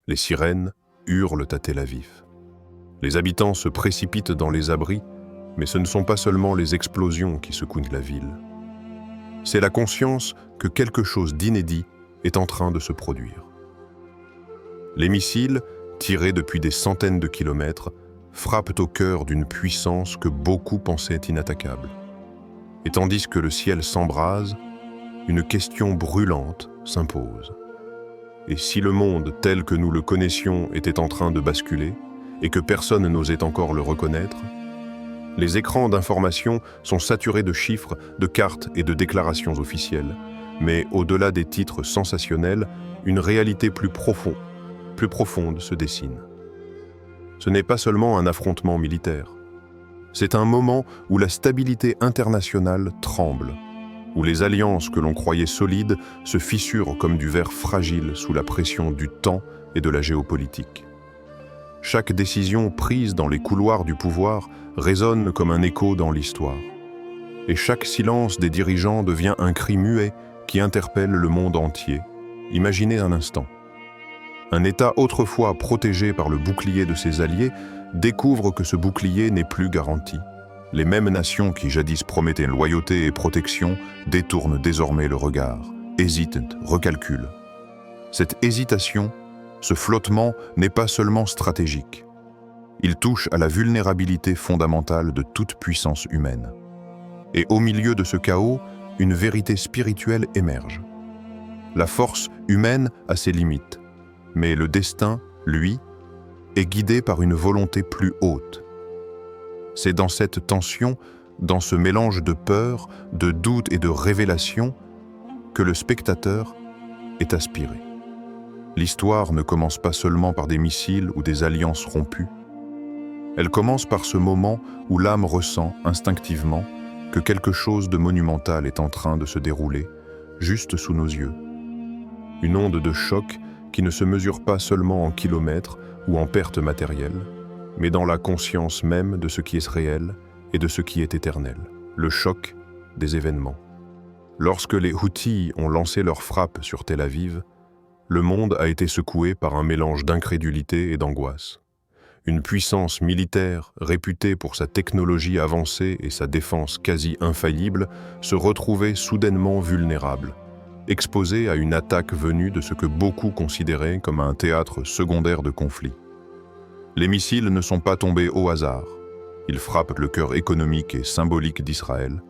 Les sirènes hurlent à Tel Aviv. Les habitants se précipitent dans les abris, mais ce ne sont pas seulement les explosions qui secouent la ville. C'est la conscience que quelque chose d'inédit est en train de se produire. Les missiles, tirés depuis des centaines de kilomètres, frappent au cœur d'une puissance que beaucoup pensaient inattaquable. Et tandis que le ciel s'embrase, une question brûlante s'impose. Et si le monde tel que nous le connaissions était en train de basculer, et que personne n'osait encore le reconnaître, les écrans d'information sont saturés de chiffres, de cartes et de déclarations officielles. Mais au-delà des titres sensationnels, une réalité plus profonde se dessine. Ce n'est pas seulement un affrontement militaire. C'est un moment où la stabilité internationale tremble, où les alliances que l'on croyait solides se fissurent comme du verre fragile sous la pression du temps et de la géopolitique. Chaque décision prise dans les couloirs du pouvoir résonne comme un écho dans l'histoire. Et chaque silence des dirigeants devient un cri muet qui interpelle le monde entier. Imaginez un instant. Un État autrefois protégé par le bouclier de ses alliés découvre que ce bouclier n'est plus garanti. Les mêmes nations qui jadis promettaient loyauté et protection détournent désormais le regard, hésitent, recalculent. Cette hésitation, ce flottement n'est pas seulement stratégique. Il touche à la vulnérabilité fondamentale de toute puissance humaine. Et au milieu de ce chaos, une vérité spirituelle émerge. La force humaine a ses limites, mais le destin, lui, est guidé par une volonté plus haute. C'est dans cette tension, dans ce mélange de peur, de doute et de révélation, que le spectateur est aspiré. L'histoire ne commence pas seulement par des missiles ou des alliances rompues. Elle commence par ce moment où l'âme ressent instinctivement que quelque chose de monumental est en train de se dérouler, juste sous nos yeux. Une onde de choc qui ne se mesure pas seulement en kilomètres ou en pertes matérielles, mais dans la conscience même de ce qui est réel et de ce qui est éternel, le choc des événements. Lorsque les Houthis ont lancé leur frappe sur Tel Aviv, le monde a été secoué par un mélange d'incrédulité et d'angoisse. Une puissance militaire réputée pour sa technologie avancée et sa défense quasi infaillible se retrouvait soudainement vulnérable, exposée à une attaque venue de ce que beaucoup considéraient comme un théâtre secondaire de conflit. Les missiles ne sont pas tombés au hasard. Ils frappent le cœur économique et symbolique d'Israël,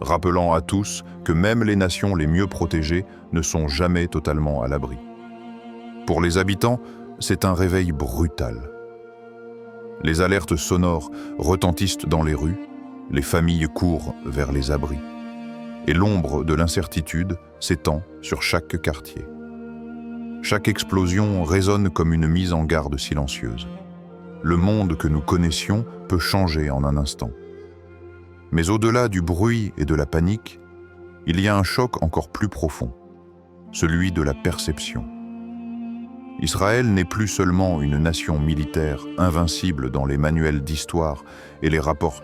rappelant à tous que même les nations les mieux protégées ne sont jamais totalement à l'abri. Pour les habitants, c'est un réveil brutal. Les alertes sonores retentissent dans les rues, les familles courent vers les abris. Et l'ombre de l'incertitude s'étend sur chaque quartier. Chaque explosion résonne comme une mise en garde silencieuse. Le monde que nous connaissions peut changer en un instant. Mais au-delà du bruit et de la panique, il y a un choc encore plus profond, celui de la perception. Israël n'est plus seulement une nation militaire invincible dans les manuels d'histoire et les rapports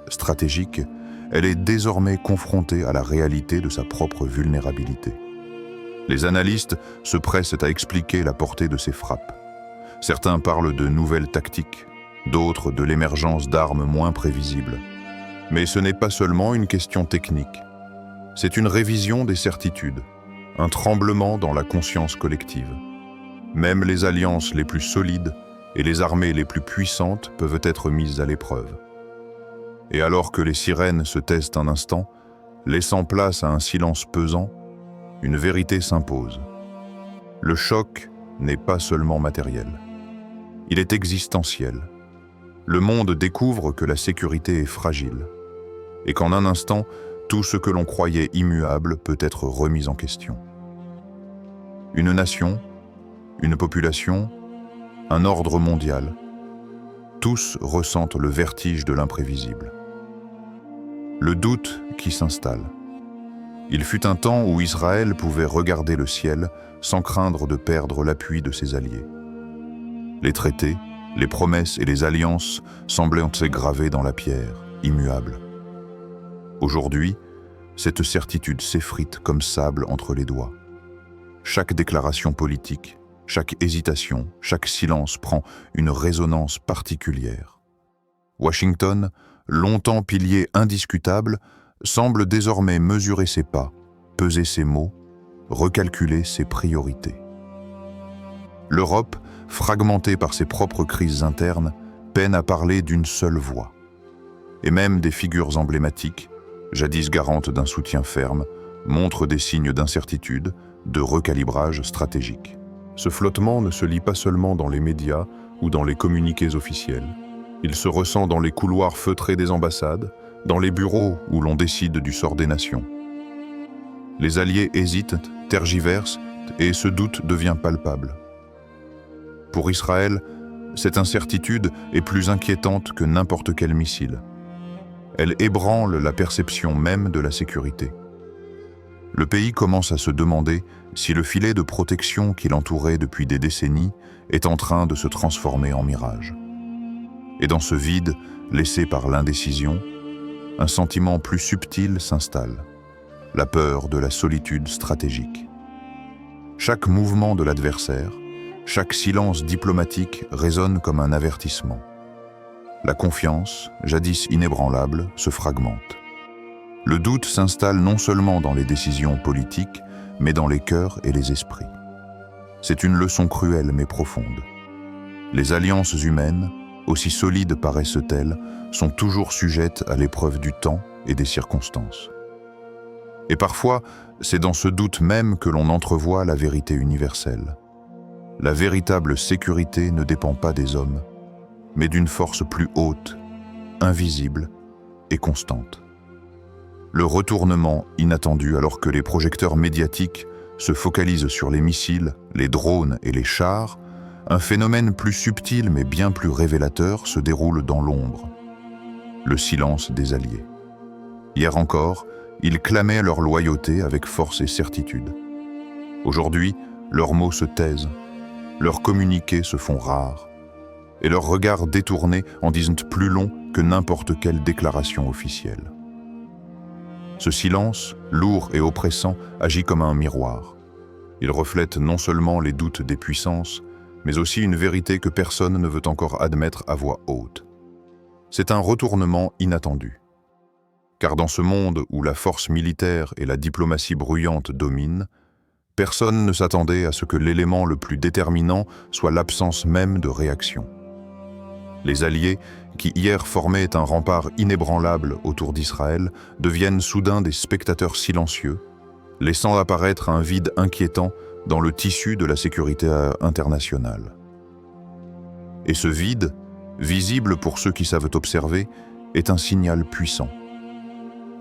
stratégiques, elle est désormais confrontée à la réalité de sa propre vulnérabilité. Les analystes se pressent à expliquer la portée de ces frappes. Certains parlent de nouvelles tactiques, d'autres de l'émergence d'armes moins prévisibles. Mais ce n'est pas seulement une question technique. C'est une révision des certitudes, un tremblement dans la conscience collective. Même les alliances les plus solides et les armées les plus puissantes peuvent être mises à l'épreuve. Et alors que les sirènes se taisent un instant, laissant place à un silence pesant, une vérité s'impose. Le choc n'est pas seulement matériel. Il est existentiel. Le monde découvre que la sécurité est fragile et qu'en un instant, tout ce que l'on croyait immuable peut être remis en question. Une nation, une population, un ordre mondial, tous ressentent le vertige de l'imprévisible. Le doute qui s'installe. Il fut un temps où Israël pouvait regarder le ciel sans craindre de perdre l'appui de ses alliés. Les traités, les promesses et les alliances semblaient gravées dans la pierre, immuables. Aujourd'hui, cette certitude s'effrite comme sable entre les doigts. Chaque déclaration politique, Chaque hésitation, chaque silence prend une résonance particulière. Washington, longtemps pilier indiscutable, semble désormais mesurer ses pas, peser ses mots, recalculer ses priorités. L'Europe, fragmentée par ses propres crises internes, peine à parler d'une seule voix. Et même des figures emblématiques, jadis garantes d'un soutien ferme, montrent des signes d'incertitude, de recalibrage stratégique. Ce flottement ne se lit pas seulement dans les médias ou dans les communiqués officiels. Il se ressent dans les couloirs feutrés des ambassades, dans les bureaux où l'on décide du sort des nations. Les alliés hésitent, tergiversent, et ce doute devient palpable. Pour Israël, cette incertitude est plus inquiétante que n'importe quel missile. Elle ébranle la perception même de la sécurité. Le pays commence à se demander si le filet de protection qui l'entourait depuis des décennies est en train de se transformer en mirage. Et dans ce vide, laissé par l'indécision, un sentiment plus subtil s'installe, la peur de la solitude stratégique. Chaque mouvement de l'adversaire, chaque silence diplomatique résonne comme un avertissement. La confiance, jadis inébranlable, se fragmente. Le doute s'installe non seulement dans les décisions politiques, mais dans les cœurs et les esprits. C'est une leçon cruelle mais profonde. Les alliances humaines, aussi solides paraissent-elles, sont toujours sujettes à l'épreuve du temps et des circonstances. Et parfois, c'est dans ce doute même que l'on entrevoit la vérité universelle. La véritable sécurité ne dépend pas des hommes, mais d'une force plus haute, invisible et constante. Le retournement inattendu alors que les projecteurs médiatiques se focalisent sur les missiles, les drones et les chars, un phénomène plus subtil mais bien plus révélateur se déroule dans l'ombre. Le silence des alliés. Hier encore, ils clamaient leur loyauté avec force et certitude. Aujourd'hui, leurs mots se taisent, leurs communiqués se font rares, et leurs regards détournés en disent plus long que n'importe quelle déclaration officielle. Ce silence, lourd et oppressant, agit comme un miroir. Il reflète non seulement les doutes des puissances, mais aussi une vérité que personne ne veut encore admettre à voix haute. C'est un retournement inattendu. Car dans ce monde où la force militaire et la diplomatie bruyante dominent, personne ne s'attendait à ce que l'élément le plus déterminant soit l'absence même de réaction. Les alliés, qui hier formaient un rempart inébranlable autour d'Israël, deviennent soudain des spectateurs silencieux, laissant apparaître un vide inquiétant dans le tissu de la sécurité internationale. Et ce vide, visible pour ceux qui savent observer, est un signal puissant.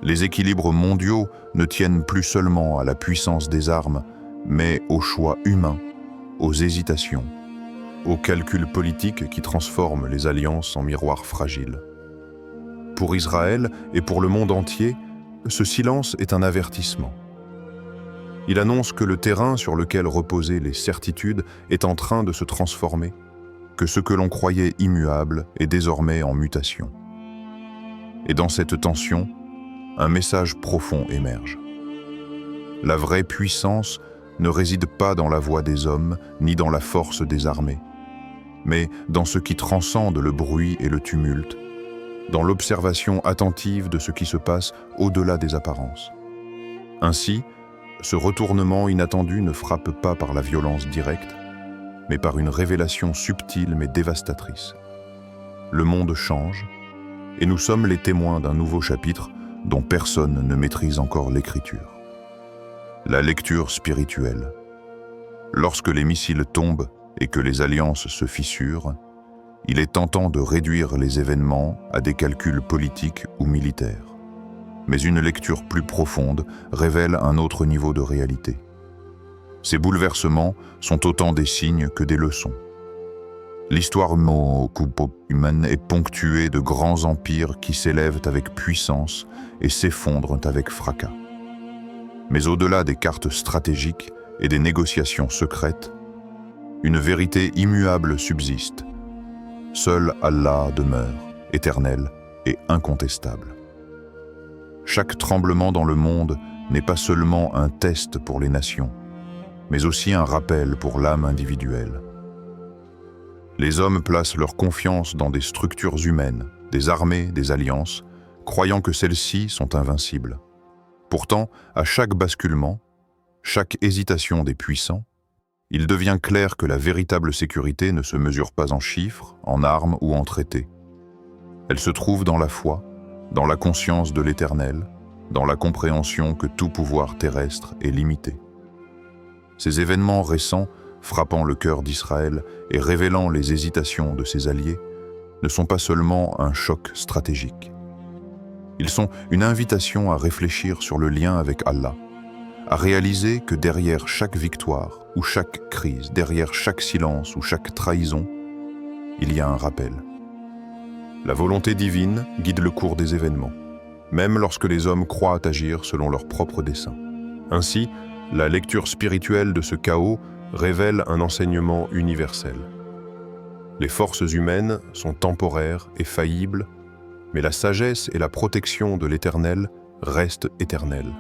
Les équilibres mondiaux ne tiennent plus seulement à la puissance des armes, mais aux choix humains, aux hésitations, aux calculs politiques qui transforment les alliances en miroirs fragiles. Pour Israël et pour le monde entier, ce silence est un avertissement. Il annonce que le terrain sur lequel reposaient les certitudes est en train de se transformer, que ce que l'on croyait immuable est désormais en mutation. Et dans cette tension, un message profond émerge. La vraie puissance ne réside pas dans la voix des hommes ni dans la force des armées, mais dans ce qui transcende le bruit et le tumulte, dans l'observation attentive de ce qui se passe au-delà des apparences. Ainsi, ce retournement inattendu ne frappe pas par la violence directe, mais par une révélation subtile mais dévastatrice. Le monde change, et nous sommes les témoins d'un nouveau chapitre dont personne ne maîtrise encore l'écriture. La lecture spirituelle. Lorsque les missiles tombent et que les alliances se fissurent, il est tentant de réduire les événements à des calculs politiques ou militaires. Mais une lecture plus profonde révèle un autre niveau de réalité. Ces bouleversements sont autant des signes que des leçons. L'histoire humaine est ponctuée de grands empires qui s'élèvent avec puissance et s'effondrent avec fracas. Mais au-delà des cartes stratégiques et des négociations secrètes, une vérité immuable subsiste. Seul Allah demeure, éternel et incontestable. Chaque tremblement dans le monde n'est pas seulement un test pour les nations, mais aussi un rappel pour l'âme individuelle. Les hommes placent leur confiance dans des structures humaines, des armées, des alliances, croyant que celles-ci sont invincibles. Pourtant, à chaque basculement, chaque hésitation des puissants, il devient clair que la véritable sécurité ne se mesure pas en chiffres, en armes ou en traités. Elle se trouve dans la foi, dans la conscience de l'Éternel, dans la compréhension que tout pouvoir terrestre est limité. Ces événements récents, frappant le cœur d'Israël et révélant les hésitations de ses alliés, ne sont pas seulement un choc stratégique. Ils sont une invitation à réfléchir sur le lien avec Allah, à réaliser que derrière chaque victoire ou chaque crise, derrière chaque silence ou chaque trahison, il y a un rappel. La volonté divine guide le cours des événements, même lorsque les hommes croient agir selon leurs propres desseins. Ainsi, la lecture spirituelle de ce chaos révèle un enseignement universel. Les forces humaines sont temporaires et faillibles, mais la sagesse et la protection de l'Éternel restent éternelles.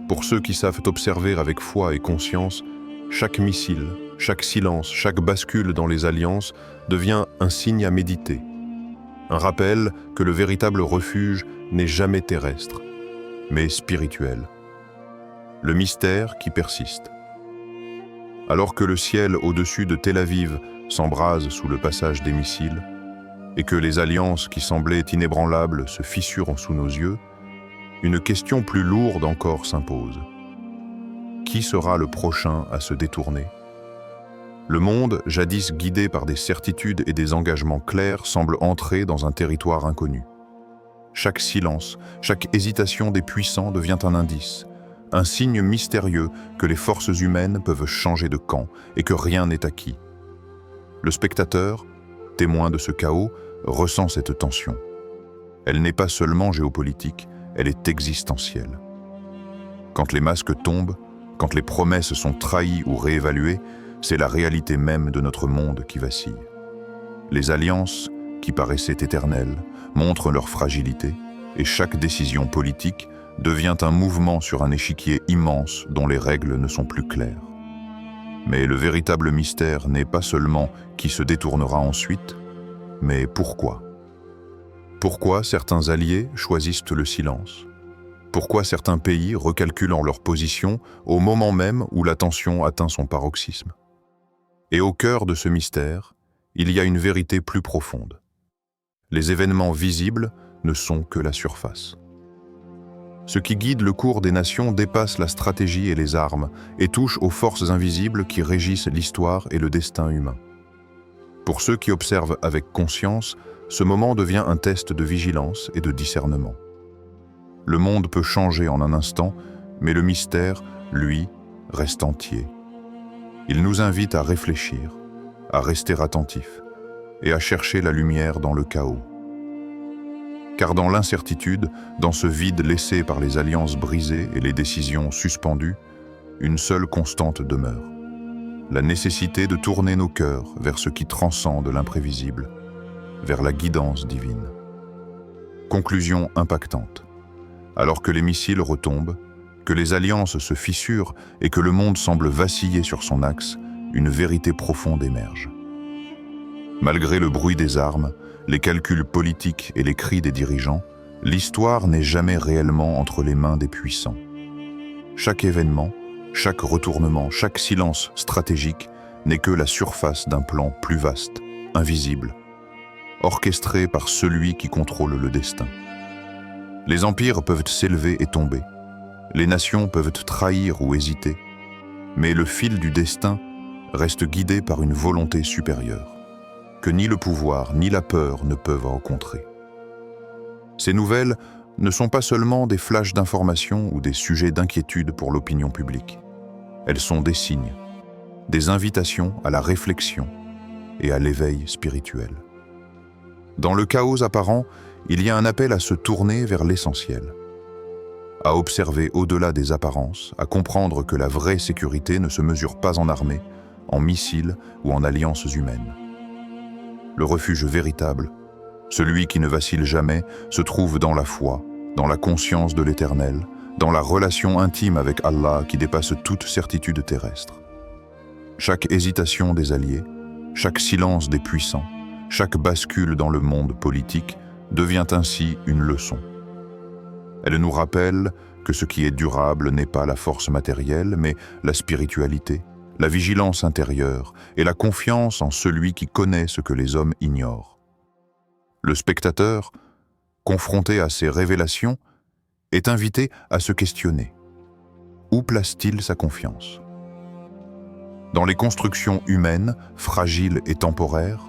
Pour ceux qui savent observer avec foi et conscience, chaque missile, chaque silence, chaque bascule dans les alliances devient un signe à méditer, un rappel que le véritable refuge n'est jamais terrestre, mais spirituel. Le mystère qui persiste. Alors que le ciel au-dessus de Tel Aviv s'embrase sous le passage des missiles, et que les alliances qui semblaient inébranlables se fissurent sous nos yeux, une question plus lourde encore s'impose. Qui sera le prochain à se détourner? Le monde, jadis guidé par des certitudes et des engagements clairs, semble entrer dans un territoire inconnu. Chaque silence, chaque hésitation des puissants devient un indice, un signe mystérieux que les forces humaines peuvent changer de camp et que rien n'est acquis. Le spectateur, témoin de ce chaos, ressent cette tension. Elle n'est pas seulement géopolitique, elle est existentielle. Quand les masques tombent, quand les promesses sont trahies ou réévaluées, c'est la réalité même de notre monde qui vacille. Les alliances, qui paraissaient éternelles, montrent leur fragilité, et chaque décision politique devient un mouvement sur un échiquier immense dont les règles ne sont plus claires. Mais le véritable mystère n'est pas seulement qui se détournera ensuite, mais pourquoi. Pourquoi certains alliés choisissent le silence? Pourquoi certains pays recalculent leur position au moment même où la tension atteint son paroxysme? Et au cœur de ce mystère, il y a une vérité plus profonde. Les événements visibles ne sont que la surface. Ce qui guide le cours des nations dépasse la stratégie et les armes et touche aux forces invisibles qui régissent l'histoire et le destin humain. Pour ceux qui observent avec conscience, ce moment devient un test de vigilance et de discernement. Le monde peut changer en un instant, mais le mystère, lui, reste entier. Il nous invite à réfléchir, à rester attentifs et à chercher la lumière dans le chaos. Car dans l'incertitude, dans ce vide laissé par les alliances brisées et les décisions suspendues, une seule constante demeure. La nécessité de tourner nos cœurs vers ce qui transcende l'imprévisible, vers la guidance divine. Conclusion impactante. Alors que les missiles retombent, que les alliances se fissurent et que le monde semble vaciller sur son axe, une vérité profonde émerge. Malgré le bruit des armes, les calculs politiques et les cris des dirigeants, l'histoire n'est jamais réellement entre les mains des puissants. Chaque événement, chaque retournement, chaque silence stratégique n'est que la surface d'un plan plus vaste, invisible, orchestré par celui qui contrôle le destin. Les empires peuvent s'élever et tomber, les nations peuvent trahir ou hésiter, mais le fil du destin reste guidé par une volonté supérieure, que ni le pouvoir ni la peur ne peuvent rencontrer. Ces nouvelles ne sont pas seulement des flashs d'informations ou des sujets d'inquiétude pour l'opinion publique. Elles sont des signes, des invitations à la réflexion et à l'éveil spirituel. Dans le chaos apparent, il y a un appel à se tourner vers l'essentiel, à observer au-delà des apparences, à comprendre que la vraie sécurité ne se mesure pas en armée, en missiles ou en alliances humaines. Le refuge véritable, celui qui ne vacille jamais, se trouve dans la foi, dans la conscience de l'Éternel, dans la relation intime avec Allah qui dépasse toute certitude terrestre. Chaque hésitation des alliés, chaque silence des puissants, chaque bascule dans le monde politique devient ainsi une leçon. Elle nous rappelle que ce qui est durable n'est pas la force matérielle, mais la spiritualité, la vigilance intérieure et la confiance en celui qui connaît ce que les hommes ignorent. Le spectateur, confronté à ces révélations, est invité à se questionner. Où place-t-il sa confiance? Dans les constructions humaines, fragiles et temporaires,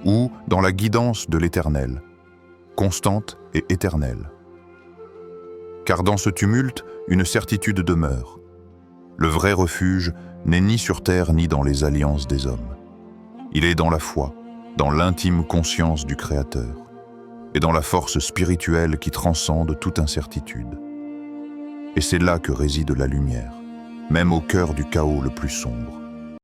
ou dans la guidance de l'Éternel, constante et éternelle? Car dans ce tumulte, une certitude demeure. Le vrai refuge n'est ni sur terre ni dans les alliances des hommes. Il est dans la foi, dans l'intime conscience du Créateur, et dans la force spirituelle qui transcende toute incertitude. Et c'est là que réside la lumière, même au cœur du chaos le plus sombre.